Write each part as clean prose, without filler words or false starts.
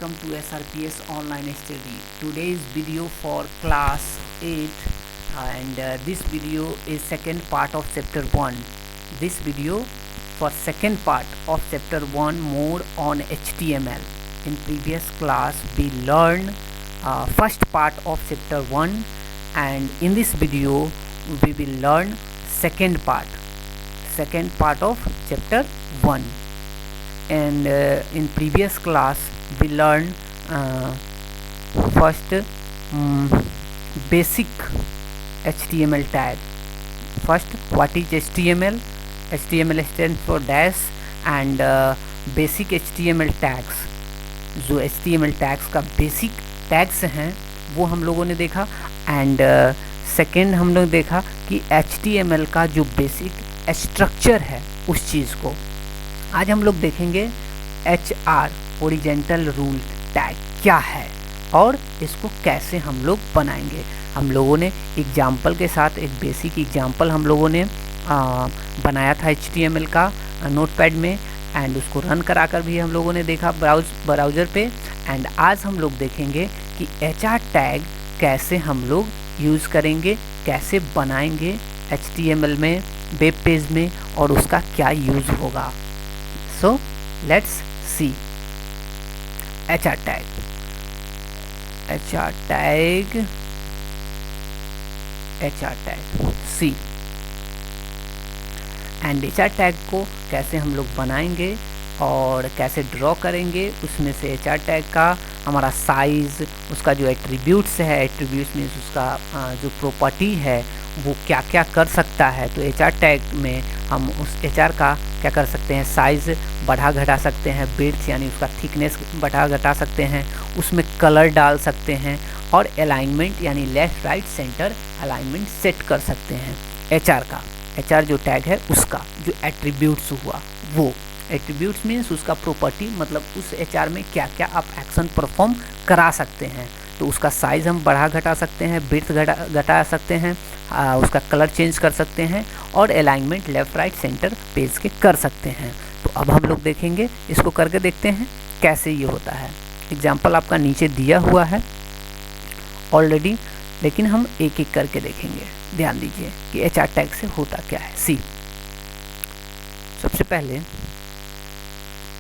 welcome to SRPS online study. Today's video for class 8 and this video is second part of chapter 1. This video for second part of chapter 1 more on HTML. In previous class we learned first part of chapter 1 and in this video we will learn second part of chapter 1. And in previous class we learned first basic HTML tag. First, what is HTML? HTML stands for dash and basic HTML tags. जो HTML tags का basic tags हैं वो हम लोगों ने देखा. And second हम लोग देखा कि HTML का जो बेसिक स्ट्रक्चर है उस चीज़ को. आज हम लोग देखेंगे HR ओरिजेंटल रूल टैग क्या है और इसको कैसे हम लोग बनाएंगे. हम लोगों ने एग्जाम्पल के साथ एक बेसिक एग्जाम्पल हम लोगों ने बनाया था HTML का नोटपैड में एंड उसको रन करा कर भी हम लोगों ने देखा ब्राउज़र पे. एंड आज हम लोग देखेंगे कि HR टैग कैसे हम लोग यूज़ करेंगे, कैसे बनाएंगे HTML में, वेब पेज में और उसका क्या यूज़ होगा. So let's see HR tag. C and HR tag को कैसे हम लोग बनाएंगे और कैसे ड्रॉ करेंगे. उसमें से HR टैग का हमारा साइज़, उसका जो एट्रीब्यूट्स है, एट्रीब्यूट्स मीन्स उसका जो प्रॉपर्टी है वो क्या क्या कर सकता है. तो HR टैग में हम उस HR का क्या कर सकते हैं, साइज़ बढ़ा घटा सकते हैं, विड्थ यानी उसका थिकनेस बढ़ा घटा सकते हैं, उसमें कलर डाल सकते हैं और अलाइनमेंट यानी left right centre alignment set कर सकते हैं. HR जो टैग है उसका जो एट्रीब्यूट्स हुआ वो एट्रीब्यूट्स मीन्स उसका प्रॉपर्टी, मतलब उस HR में क्या क्या आप एक्शन परफॉर्म करा सकते हैं. तो उसका साइज़ हम बढ़ा घटा सकते हैं, विड्थ घटा सकते हैं, उसका कलर चेंज कर सकते हैं और alignment left right centre page के कर सकते हैं. तो अब हम लोग देखेंगे, इसको करके देखते हैं कैसे ये होता है. एग्जाम्पल आपका नीचे दिया हुआ है ऑलरेडी, लेकिन हम एक एक करके देखेंगे. ध्यान दीजिए कि HR टैग से होता क्या है. सी सबसे पहले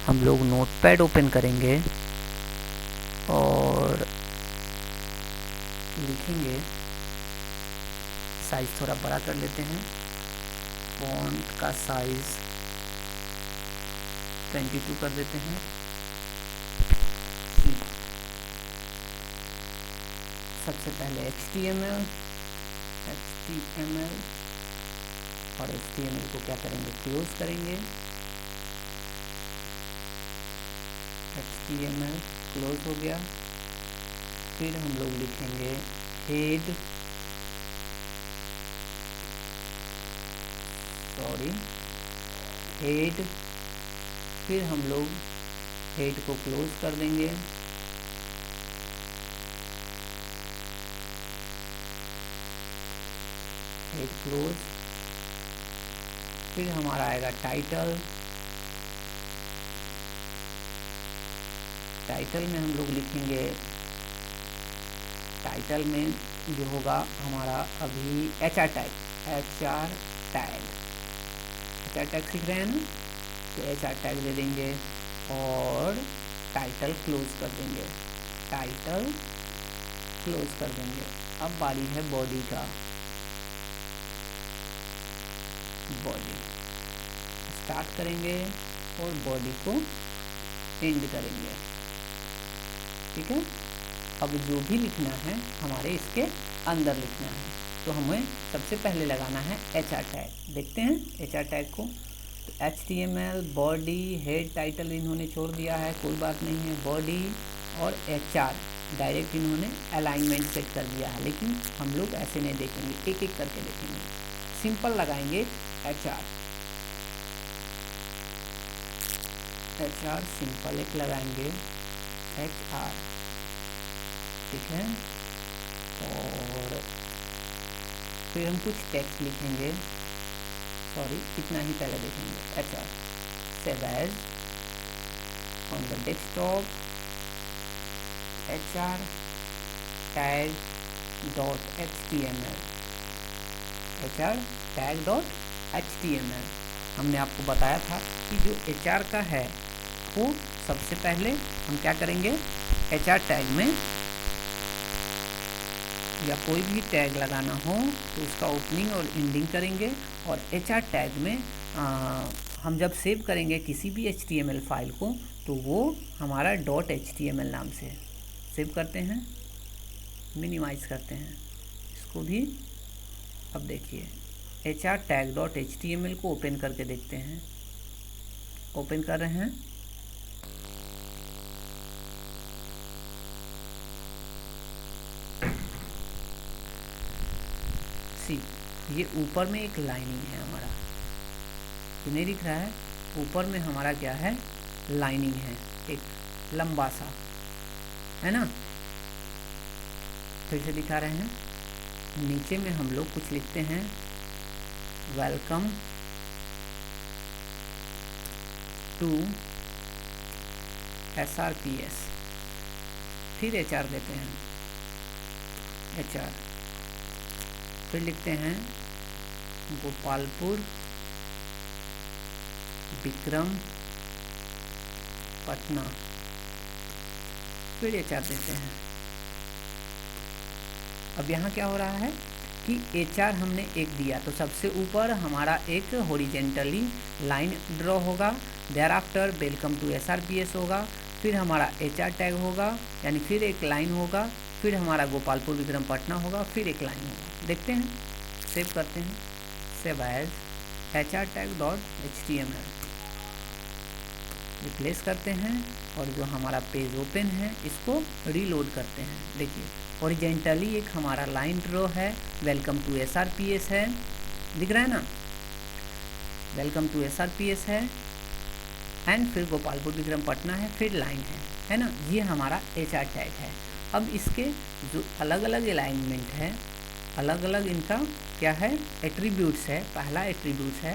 हम लोग नोटपैड ओपन करेंगे और लिखेंगे. साइज थोड़ा बड़ा कर लेते हैं. फॉन्ट का साइज 22 कर देते हैं. सबसे पहले HTML और HTML को क्या करेंगे, क्लोज करेंगे. HTML क्लोज हो गया. फिर हम लोग लिखेंगे हेड फिर हम लोग हेड को क्लोज कर देंगे. Head close. फिर हमारा आएगा टाइटल में हम लोग लिखेंगे, टाइटल में जो होगा हमारा अभी HR टैग सीख रहे हैं ना, तो HR टैग ले देंगे और टाइटल क्लोज कर देंगे. अब बारी है बॉडी का. बॉडी स्टार्ट करेंगे और बॉडी को एंड करेंगे. ठीक है. अब जो भी लिखना है हमारे इसके अंदर लिखना है, तो हमें सबसे पहले लगाना है HR टैग. देखते हैं HR टैग को. तो HTML, बॉडी, हेड, टाइटल इन्होंने छोड़ दिया है, कोई बात नहीं है. बॉडी और HR डायरेक्ट इन्होंने अलाइनमेंट सेट कर दिया है, लेकिन हम लोग ऐसे नहीं देखेंगे, एक एक करके देखेंगे. सिंपल लगाएंगे HR सिंपल एक लगाएंगे HR. ठीक है. और फिर हम कुछ टेक्स्ट लिखेंगे. इतना ही पहले देखेंगे. HR save as on the desktop HR tag dot HTML, HR tag dot HTML। हमने आपको बताया था कि जो HR का है वो सबसे पहले हम क्या करेंगे, HR टैग में या कोई भी टैग लगाना हो तो उसका ओपनिंग और एंडिंग करेंगे, और HR टैग में हम जब सेव करेंगे किसी भी HTML फाइल को तो वो हमारा .html नाम से सेव करते हैं, मिनिमाइज करते हैं इसको भी। अब देखिए HR टैग .html को ओपन करके देखते हैं, ओपन कर रहे हैं। ये ऊपर में एक लाइनिंग है हमारा, तो नहीं दिख रहा है, ऊपर में हमारा क्या है, लाइनिंग है एक लंबा सा, है ना। फिर से दिखा रहे हैं, नीचे में हम लोग कुछ लिखते हैं, वेलकम टू SRPS, फिर HR देते हैं, HR, फिर लिखते हैं गोपालपुर विक्रम पटना, फिर HR देते हैं। अब यहाँ क्या हो रहा है कि HR हमने एक दिया तो सबसे ऊपर हमारा एक हॉरिजेंटली लाइन ड्रॉ होगा, thereafter welcome to SRPS होगा, फिर हमारा HR टैग होगा, यानी फिर एक लाइन होगा, फिर हमारा गोपालपुर विक्रम पटना होगा, फिर एक लाइन होगा। देखते हैं, सेव करते हैं, save as HR tag dot HTML, replace करते हैं, और जो हमारा पेज ओपन है इसको रीलोड करते हैं। देखिए हॉरिजेंटली एक हमारा लाइन ड्रॉ है, वेलकम टू SRPS है, दिख रहा है ना, वेलकम टू SRPS है, एंड फिर गोपालपुर विक्रम पटना है, फिर लाइन है ना, ये हमारा HR टैग है। अब इसके जो अलग अलग अलाइनमेंट है, अलग अलग इनका क्या है, एट्रीब्यूट्स है। पहला एट्रीब्यूट है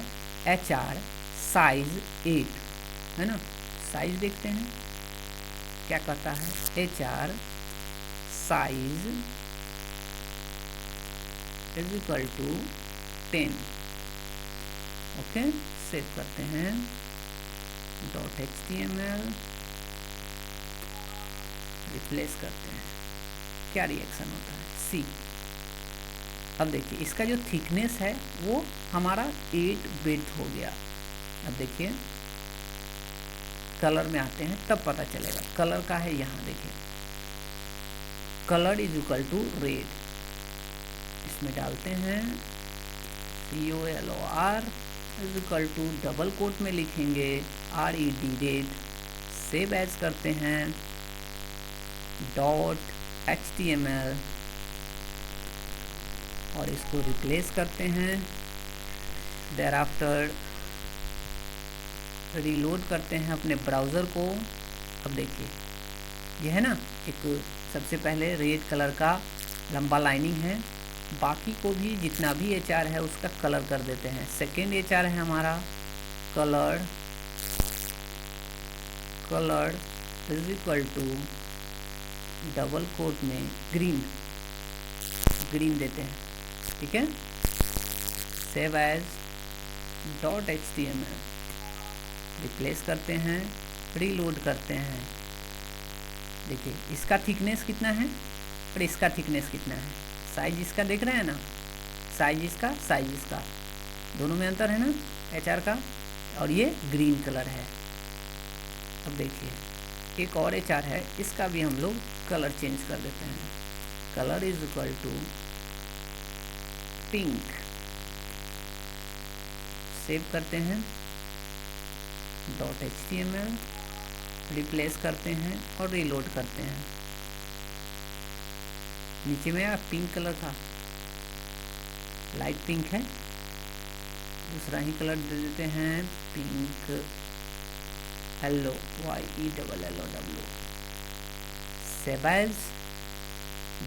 HR साइज 8, है ना, साइज देखते हैं क्या कहता है, HR size is equal to 10। Okay, save करते हैं, .html, रिप्लेस करते हैं, क्या रिएक्शन होता है, सी। अब देखिए इसका जो थिकनेस है वो हमारा 8 बिट हो गया। अब देखिए कलर में आते हैं तब पता चलेगा, कलर का है यहाँ देखिए, colour is equal to red, इसमें डालते हैं COLOR is equal to double quote में लिखेंगे RED रेड, सेव एज करते हैं, .html, और इसको रिप्लेस करते हैं, देयर आफ्टर रीलोड करते हैं अपने ब्राउज़र को। अब देखिए ये है ना, एक सबसे पहले रेड कलर का लंबा लाइनिंग है, बाकी को भी जितना भी HR है उसका कलर कर देते हैं। सेकेंड HR है हमारा colour, colour is equal to double quote में ग्रीन, ग्रीन देते हैं, ठीक है, सेव एज .html, रिप्लेस करते हैं, रीलोड करते हैं। देखिए इसका थिकनेस कितना है और इसका थिकनेस कितना है, साइज इसका देख रहे हैं ना, साइज इसका, साइज इसका, दोनों में अंतर है ना HR का, और ये ग्रीन कलर है। अब देखिए एक और HR है, इसका भी हम लोग कलर चेंज कर देते हैं, colour is equal to pink, save करते हैं, .html, रिप्लेस करते हैं और रीलोड करते हैं। नीचे में यार पिंक कलर था, लाइट पिंक है, दूसरा ही कलर दे देते हैं pink, yellow, YELLOW, save as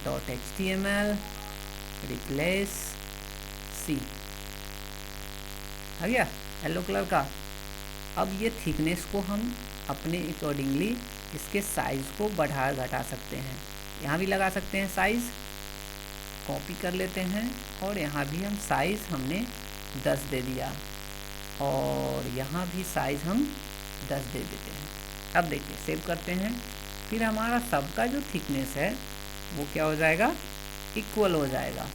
.html, replace, see, आ गया येलो कलर का। अब ये थिकनेस को हम अपने अकॉर्डिंगली इसके साइज़ को बढ़ा घटा सकते हैं। यहाँ भी लगा सकते हैं साइज़, कॉपी कर लेते हैं और यहाँ भी हम साइज़ हमने 10 दे दिया और यहाँ भी साइज़ हम 10 दे देते हैं। अब देखिए सेव करते हैं, फिर हमारा सबका जो थिकनेस है वो क्या हो जाएगा, इक्वल हो जाएगा।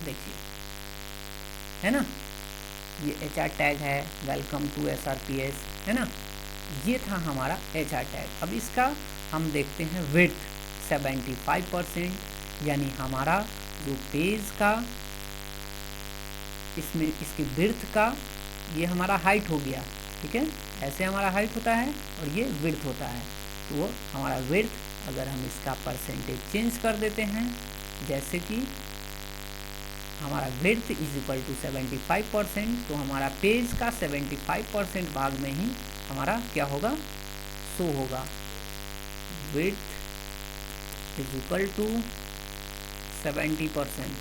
देखिए है ना, ये HR टैग है, वेलकम टू SRPS, है ना, ये था हमारा HR टैग। अब इसका हम देखते हैं विड्थ 75%, यानी हमारा जो पेज का इसमें इसकी विड्थ का, ये हमारा हाइट हो गया, ठीक है, ऐसे हमारा हाइट होता है और ये विड्थ होता है। तो हमारा विड्थ अगर हम इसका परसेंटेज चेंज कर देते हैं, जैसे कि हमारा विड्थ इज इक्वल टू 75%, तो हमारा पेज का 75% भाग में ही हमारा क्या होगा, शो होगा। Width is equal to 70%।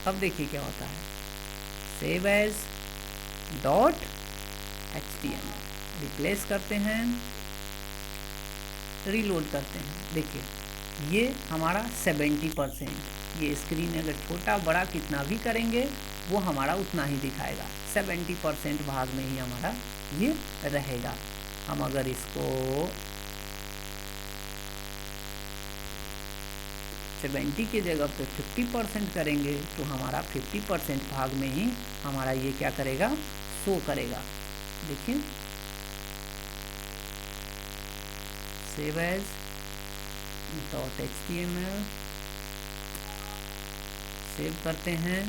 अब देखिए क्या होता है, सेव एज .html रिप्लेस करते हैं, रीलोड करते हैं। देखिए ये हमारा 70%, ये स्क्रीन अगर छोटा बड़ा कितना भी करेंगे वो हमारा उतना ही दिखाएगा, 70% भाग में ही हमारा ये रहेगा। हम अगर इसको 70 की जगह पे 50% करेंगे तो हमारा 50% भाग में ही हमारा ये क्या करेगा, शो करेगा। देखिए सेव एज .html सेव करते हैं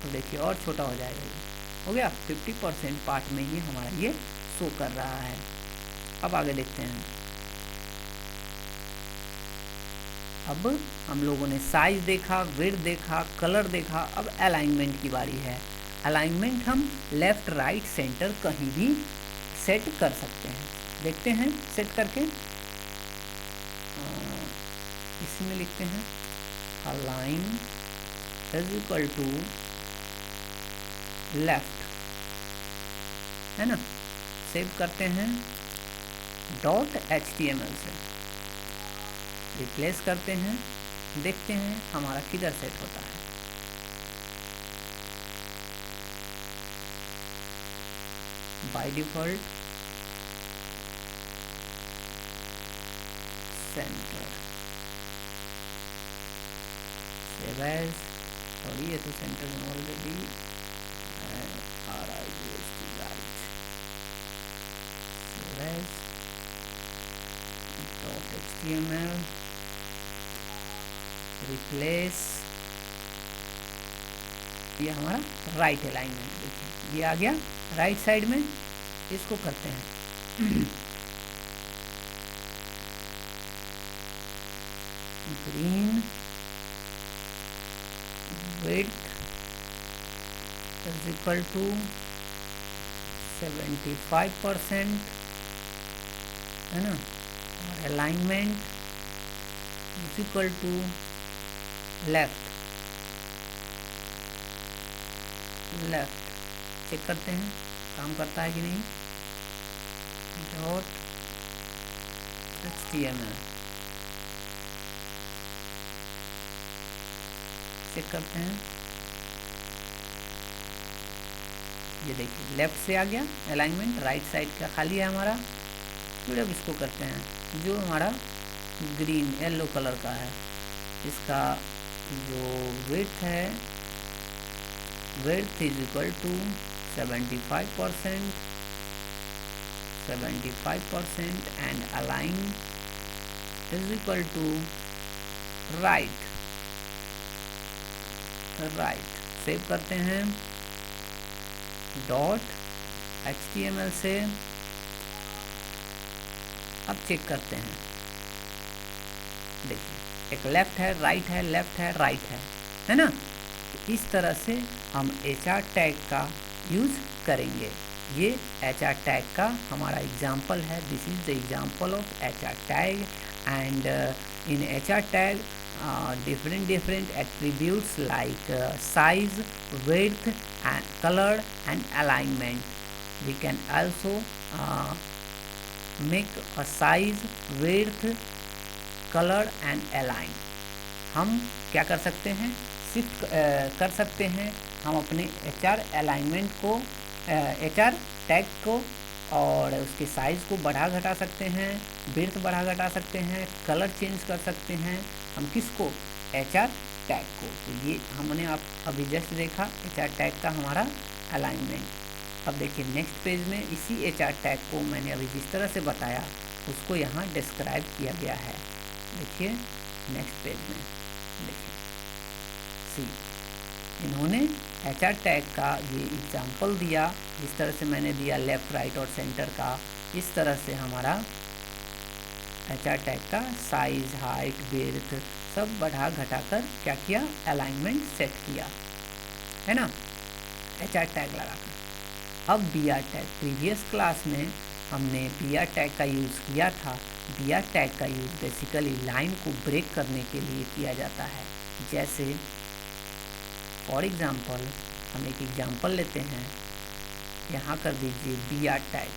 तो देखिए और छोटा हो जाएगा, ये हो गया 50% पार्ट में ही हमारा ये शो कर रहा है। अब आगे देखते हैं। अब हम लोगों ने साइज देखा, विड्थ देखा, कलर देखा, अब अलाइनमेंट की बारी है। अलाइनमेंट हम लेफ्ट राइट सेंटर कहीं भी सेट कर सकते हैं। देखते हैं सेट करके, इसमें लिखते हैं align is equal to left, है ना, सेव करते हैं .html से, रिप्लेस करते हैं, देखते हैं हमारा किधर सेट होता है। By default centre, save as, sorry ये तो सेंटर में already right, save as .html replace, ये हमारा राइट अलाइनमेंट, देखिए ये आ गया राइट साइड में। इसको करते हैं green, width is equal to 75%, है ना, और alignment is equal to left. Check करते हैं काम करता है कि नहीं। .html चेक करते हैं, ये देखिए लेफ्ट से आ गया अलाइनमेंट, राइट साइड का खाली है हमारा। फिर अब इसको करते हैं जो हमारा ग्रीन येलो कलर का है, इसका जो विड्थ है, width is equal to 75% and align is equal to right. Save करते हैं .html से। अब चेक करते हैं, देखिए एक लेफ्ट है, राइट है, लेफ्ट है, राइट है ना। तो इस तरह से हम HR टैग का यूज़ करेंगे। ये HR टैग का हमारा एग्जाम्पल है। This is the example of HR tag and in HR tag different attributes like size, width and color and alignment. We can also make a size, width, color and align. हम क्या कर सकते हैं, shift कर सकते हैं हम अपने HR अलाइनमेंट को, HR टैग को और उसके साइज़ को बढ़ा घटा सकते हैं, विड्थ बढ़ा घटा सकते हैं, कलर चेंज कर सकते हैं हम किसको, HR टैग को। तो ये हमने आप अभी जस्ट देखा HR टैग का हमारा अलाइनमेंट। अब देखिए नेक्स्ट पेज में इसी HR टैग को मैंने अभी जिस तरह से बताया उसको यहाँ डिस्क्राइब किया गया है। देखिए नेक्स्ट पेज में देखिए सी, इन्होंने HR टैग का ये एग्जाम्पल दिया, जिस तरह से मैंने दिया लेफ़्ट, राइट और सेंटर का, इस तरह से हमारा HR टैग का साइज, हाइट, विड्थ सब बढ़ा घटा कर क्या किया, अलाइनमेंट सेट किया, है ना, HR टैग लगाकर। अब BR टैग, प्रीवियस क्लास में हमने BR टैग का यूज़ किया था। BR टैग का यूज़ बेसिकली लाइन को ब्रेक करने के लिए किया जाता है। जैसे फॉर एग्ज़ाम्पल हम एक एग्ज़ाम्पल लेते हैं, यहाँ कर दीजिए BR टैग,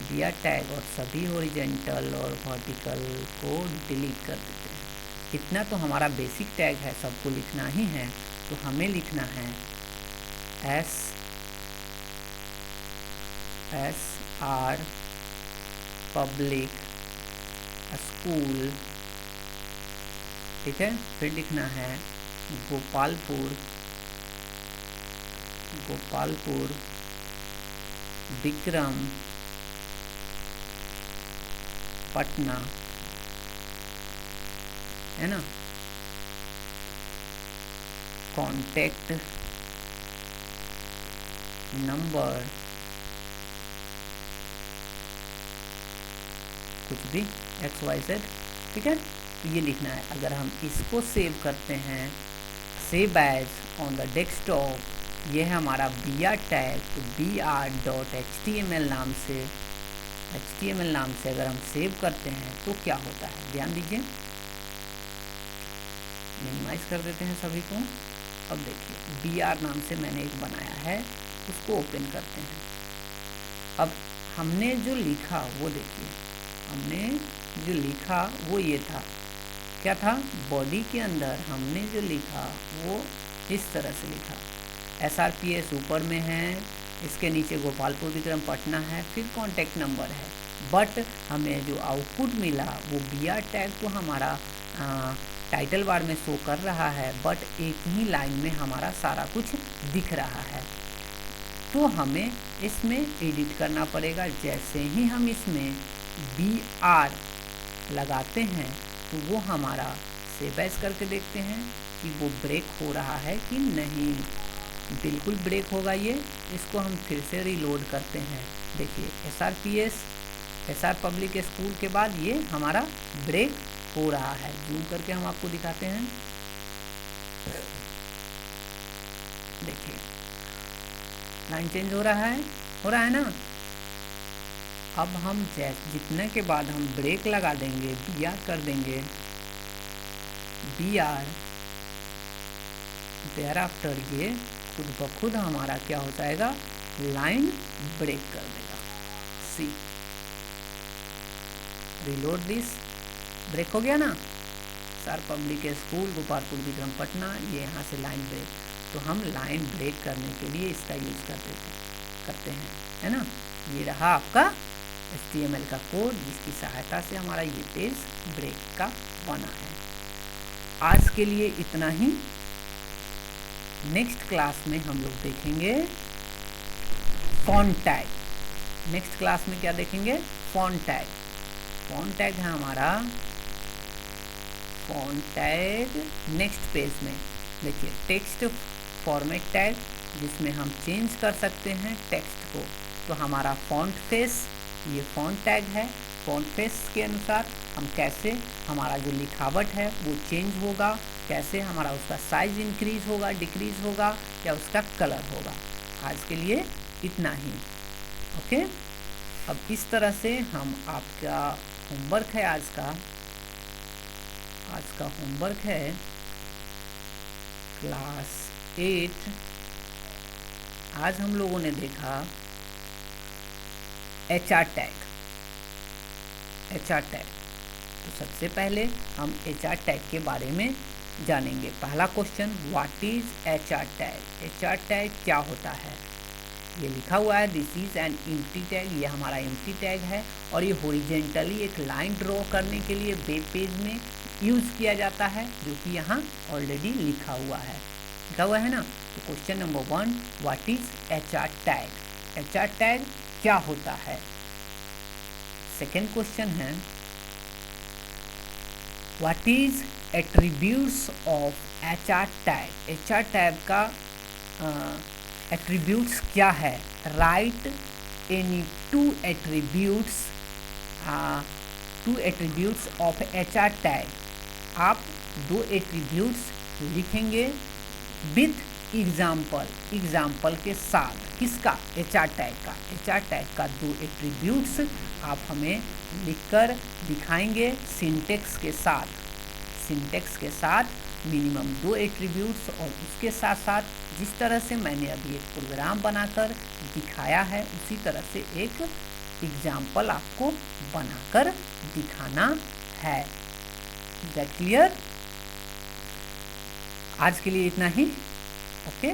BR टैग और सभी हॉरिजॉन्टल और वर्टिकल को डिलीट कर देते हैं। इतना तो हमारा बेसिक टैग है, सबको लिखना ही है, तो हमें लिखना है SR पब्लिक स्कूल, ठीक है। फिर लिखना है गोपालपुर विक्रम पटना, है ना। कॉन्टैक्ट नंबर कुछ भी XYZ, ठीक है। तो ये लिखना है। अगर हम इसको सेव करते हैं, save as on the desktop, ये है हमारा BR टैग। तो br.html नाम से अगर हम सेव करते हैं तो क्या होता है, ध्यान दीजिए। मिनिमाइज कर देते हैं सभी को। अब देखिए BR नाम से मैंने एक बनाया है, उसको ओपन करते हैं। अब हमने जो लिखा वो देखिए, हमने जो लिखा वो ये था, क्या था, बॉडी के अंदर हमने जो लिखा वो इस तरह से लिखा, SRPS ऊपर में है, इसके नीचे गोपालपुर विक्रम पटना है, फिर कॉन्टैक्ट नंबर है। बट हमें जो आउटपुट मिला वो BR टैग तो हमारा टाइटल बार में शो कर रहा है, बट एक ही लाइन में हमारा सारा कुछ दिख रहा है। तो हमें इसमें एडिट करना पड़ेगा। जैसे ही हम इसमें BR लगाते हैं तो वो हमारा सेव एज करके देखते हैं कि वो ब्रेक हो रहा है कि नहीं। बिल्कुल ब्रेक होगा ये। इसको हम फिर से रीलोड करते हैं। देखिए SRPS SR पब्लिक स्कूल के बाद ये हमारा ब्रेक हो रहा है। जूम करके हम आपको दिखाते हैं। देखिए लाइन चेंज हो रहा है ना। अब हम जितने के बाद हम ब्रेक लगा देंगे, BR कर देंगे, BR देयर आफ्टर ये खुद ब खुद हमारा क्या हो जाएगा, लाइन ब्रेक कर देगा। सी, रिलोड दिस, ब्रेक हो गया ना। SR public school Gopalpur Vikram Patna, ये यहाँ से लाइन ब्रेक। तो हम लाइन ब्रेक करने के लिए इसका यूज़ करते हैं, है ना। ये रहा आपका HTML का कोड, जिसकी सहायता से हमारा ये पेज ब्रेक का बना है। आज के लिए इतना ही। नेक्स्ट क्लास में हम लोग देखेंगे फॉन्ट टैग। नेक्स्ट क्लास में क्या देखेंगे, फॉन्ट टैग। फॉन्ट टैग है हमारा, फॉन्ट टैग नेक्स्ट पेज में देखिए टेक्स्ट फॉर्मेट टैग, जिसमें हम चेंज कर सकते हैं टेक्स्ट को। तो हमारा फॉन्ट फेस, ये फॉन्ट टैग है। फॉन्ट फेस के अनुसार हम कैसे हमारा जो लिखावट है वो चेंज होगा, कैसे हमारा उसका साइज इंक्रीज होगा, डिक्रीज होगा, या उसका कलर होगा। आज के लिए इतना ही, ओके। अब इस तरह से हम आपका होमवर्क है आज का होमवर्क है क्लास 8 आज हम लोगों ने देखा HR टैग। HR टैग, तो सबसे पहले हम HR टैग के बारे में जानेंगे। पहला question, what is HR tag? HR tag क्या होता है? ये लिखा हुआ है this is an empty tag, ये हमारा एम्प्टी टैग है और ये हॉरिजॉन्टली एक लाइन ड्रॉ करने के लिए वेब पेज में यूज़ किया जाता है, जो कि यहाँ ऑलरेडी लिखा हुआ है ना। तो question number 1, what is HR tag? HR tag क्या होता है? सेकेंड क्वेश्चन है, what is attributes of HR tag? HR tag का एट्रीब्यूट्स क्या है? Right any two attributes of HR tag. आप 2 एट्रीब्यूट्स लिखेंगे विथ एग्जाम्पल के साथ। किसका? HR टैग का। HR टैग का 2 एट्रीब्यूट्स आप हमें लिखकर दिखाएंगे सिंटेक्स के साथ मिनिमम 2 एट्रीब्यूट्स, और उसके साथ साथ जिस तरह से मैंने अभी एक प्रोग्राम बनाकर दिखाया है उसी तरह से एक एग्जाम्पल आपको बनाकर दिखाना है। Is that clear? आज के लिए इतना ही। ओके।